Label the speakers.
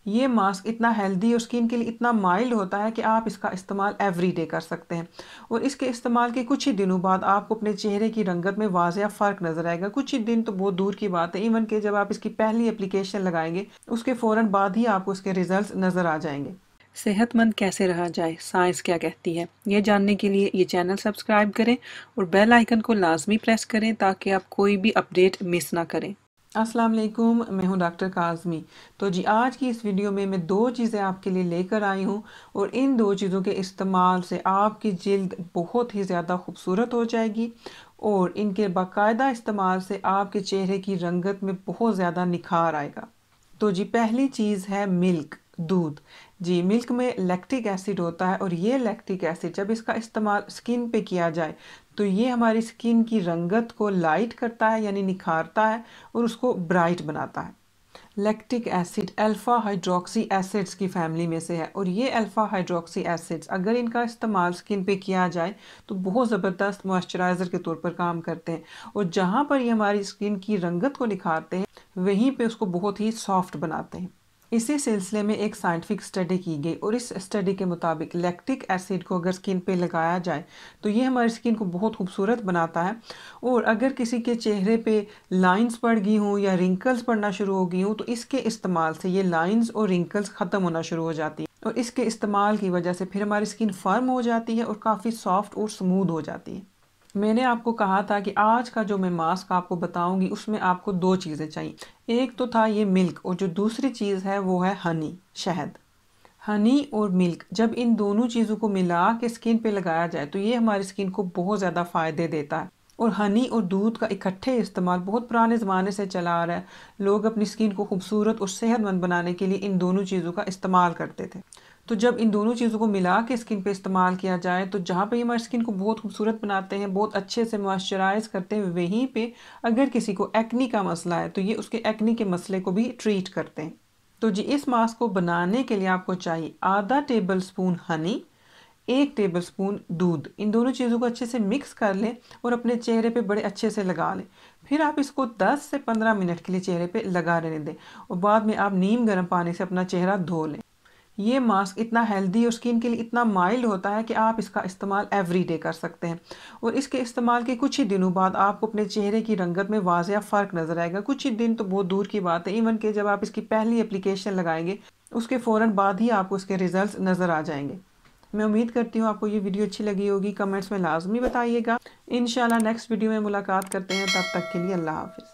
Speaker 1: ये मास्क इतना हेल्दी और स्किन के लिए इतना माइल्ड होता है कि आप इसका इस्तेमाल एवरीडे कर सकते हैं और इसके इस्तेमाल के कुछ ही दिनों बाद आपको अपने चेहरे की रंगत में वाज़िया फ़र्क नज़र आएगा। कुछ ही दिन तो बहुत दूर की बात है, इवन कि जब आप इसकी पहली एप्लीकेशन लगाएंगे उसके फ़ौरन बाद ही आपको इसके रिजल्ट्स नज़र आ जाएंगे। सेहतमंद कैसे रहा जाए, साइंस क्या कहती है, ये जानने के लिए ये चैनल सब्सक्राइब करें और बेल आइकन को लाजमी प्रेस करें ताकि आप कोई भी अपडेट मिस ना करें। अस्सलाम वालेकुम, मैं हूं डॉक्टर काज़मी। तो जी आज की इस वीडियो में मैं दो चीज़ें आपके लिए लेकर आई हूं और इन दो चीज़ों के इस्तेमाल से आपकी जिल्द बहुत ही ज़्यादा खूबसूरत हो जाएगी और इनके बाकायदा इस्तेमाल से आपके चेहरे की रंगत में बहुत ज़्यादा निखार आएगा। तो जी पहली चीज़ है मिल्क, दूध। जी मिल्क में लैक्टिक एसिड होता है और ये लैक्टिक एसिड जब इसका इस्तेमाल स्किन पे किया जाए तो ये हमारी स्किन की रंगत को लाइट करता है यानी निखारता है और उसको ब्राइट बनाता है। Lactic acid alpha hydroxy acids की फैमिली में से है और ये अल्फ़ा हाइड्रोक्सी एसिड्स अगर इनका इस्तेमाल स्किन पे किया जाए तो बहुत ज़बरदस्त मॉइस्चराइज़र के तौर पर काम करते हैं और जहाँ पर ये हमारी स्किन की रंगत को निखारते हैं वहीं पे उसको बहुत ही सॉफ्ट बनाते हैं। इसी सिलसिले में एक साइंटिफिक स्टडी की गई और इस स्टडी के मुताबिक लैक्टिक एसिड को अगर स्किन पे लगाया जाए तो ये हमारी स्किन को बहुत खूबसूरत बनाता है और अगर किसी के चेहरे पे लाइंस पड़ गई हों या रिंकल्स पड़ना शुरू हो गई हों तो इसके इस्तेमाल से ये लाइंस और रिंकल्स ख़त्म होना शुरू हो जाती है और इसके इस्तेमाल की वजह से फिर हमारी स्किन फर्म हो जाती है और काफ़ी सॉफ्ट और स्मूथ हो जाती है। मैंने आपको कहा था कि आज का जो मैं मास्क आपको बताऊंगी उसमें आपको दो चीज़ें चाहिए। एक तो था ये मिल्क और जो दूसरी चीज़ है वो है हनी, शहद। हनी और मिल्क जब इन दोनों चीज़ों को मिला के स्किन पे लगाया जाए तो ये हमारी स्किन को बहुत ज़्यादा फ़ायदे देता है। और हनी और दूध का इकट्ठे इस्तेमाल बहुत पुराने ज़माने से चला आ रहा है। लोग अपनी स्किन को खूबसूरत और सेहतमंद बनाने के लिए इन दोनों चीज़ों का इस्तेमाल करते थे। तो जब इन दोनों चीज़ों को मिला के स्किन पे इस्तेमाल किया जाए तो जहाँ पे हमारी स्किन को बहुत खूबसूरत बनाते हैं, बहुत अच्छे से मॉइस्चराइज करते हैं, वहीं पे अगर किसी को एक्नी का मसला है तो ये उसके एक्नी के मसले को भी ट्रीट करते हैं। तो जी इस मास्क को बनाने के लिए आपको चाहिए आधा table spoon Honey, 1 table spoon दूध। इन दोनों चीज़ों को अच्छे से मिक्स कर लें और अपने चेहरे पे बड़े अच्छे से लगा लें। फिर आप इसको 10 से 15 मिनट के लिए चेहरे पे लगा रहने दें और बाद में आप नीम गर्म पानी से अपना चेहरा धो लें। ये मास्क इतना हेल्दी और स्किन के लिए इतना माइल्ड होता है कि आप इसका इस्तेमाल एवरीडे कर सकते हैं और इसके इस्तेमाल के कुछ ही दिनों बाद आपको अपने चेहरे की रंगत में वाज़िया फ़र्क नज़र आएगा। कुछ ही दिन तो बहुत दूर की बात है, इवन कि जब आप इसकी पहली एप्लीकेशन लगाएंगे उसके फ़ौरन बाद ही आपको इसके रिजल्ट्स नज़र आ जाएंगे। मैं उम्मीद करती हूँ आपको ये वीडियो अच्छी लगी होगी। कमेंट्स में लाजमी बताइएगा। इंशाल्लाह नेक्स्ट वीडियो में मुलाकात करते हैं, तब तक के लिए अल्लाह हाफ़िज़।